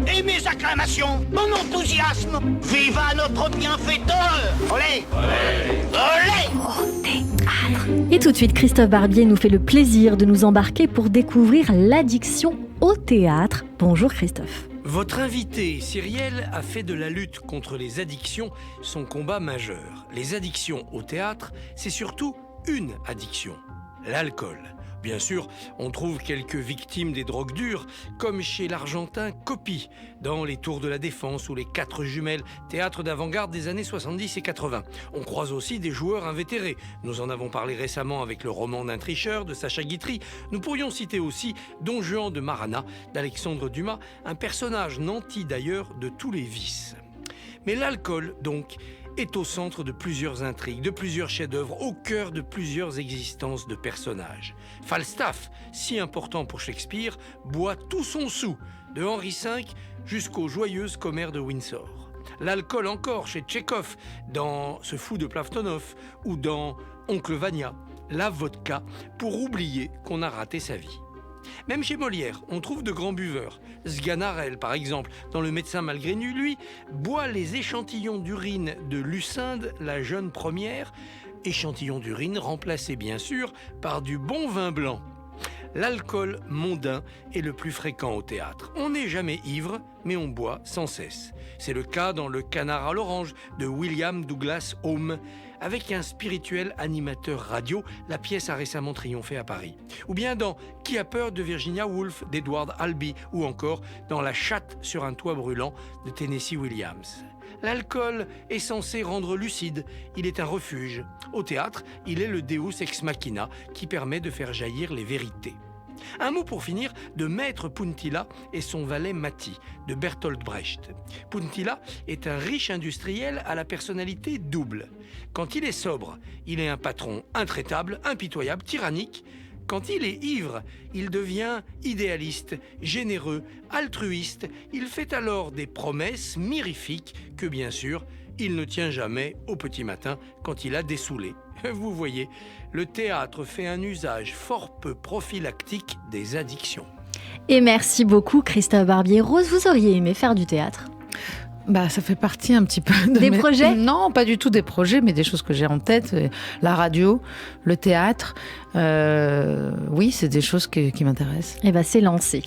et mes acclamations, mon enthousiasme. Viva notre bienfaiteur. Olé, olé. Et tout de suite, Christophe Barbier nous fait le plaisir de nous embarquer pour découvrir l'addiction au théâtre. Bonjour Christophe. Votre invité, Cyrielle, a fait de la lutte contre les addictions son combat majeur. Les addictions au théâtre, c'est surtout une addiction, l'alcool. Bien sûr, on trouve quelques victimes des drogues dures, comme chez l'Argentin Coppi, dans les Tours de la Défense ou les Quatre Jumelles, théâtre d'avant-garde des années 70 et 80. On croise aussi des joueurs invétérés. Nous en avons parlé récemment avec le roman d'un tricheur de Sacha Guitry. Nous pourrions citer aussi Don Juan de Marana d'Alexandre Dumas, un personnage nanti d'ailleurs de tous les vices. Mais l'alcool, donc, est au centre de plusieurs intrigues, de plusieurs chefs-d'œuvre, au cœur de plusieurs existences de personnages. Falstaff, si important pour Shakespeare, boit tout son soûl, de Henri V jusqu'aux joyeuses commères de Windsor. L'alcool encore chez Tchekhov, dans Ce fou de Plavtonov, ou dans Oncle Vania, la vodka, pour oublier qu'on a raté sa vie. Même chez Molière, on trouve de grands buveurs. Sganarelle, par exemple, dans Le médecin malgré lui, boit les échantillons d'urine de Lucinde, la jeune première, échantillons d'urine remplacés bien sûr par du bon vin blanc. L'alcool mondain est le plus fréquent au théâtre. On n'est jamais ivre, mais on boit sans cesse. C'est le cas dans Le Canard à l'orange de William Douglas Home. Avec un spirituel animateur radio, la pièce a récemment triomphé à Paris. Ou bien dans Qui a peur de Virginia Woolf d'Edward Albee, ou encore dans La chatte sur un toit brûlant de Tennessee Williams. L'alcool est censé rendre lucide, il est un refuge. Au théâtre, il est le Deus ex machina qui permet de faire jaillir les vérités. Un mot pour finir de Maître Puntilla et son valet Matti, de Bertolt Brecht. Puntilla est un riche industriel à la personnalité double. Quand il est sobre, il est un patron intraitable, impitoyable, tyrannique. Quand il est ivre, il devient idéaliste, généreux, altruiste. Il fait alors des promesses mirifiques que, bien sûr, il ne tient jamais au petit matin quand il a dessoulé. Vous voyez, le théâtre fait un usage fort peu prophylactique des addictions. Et merci beaucoup Christophe Barbier. Rose, vous auriez aimé faire du théâtre ? Ça fait partie un petit peu de Des projets ? Non, pas du tout des projets, mais des choses que j'ai en tête. La radio, le théâtre. Oui, c'est des choses qui m'intéressent. Eh bien, c'est lancé.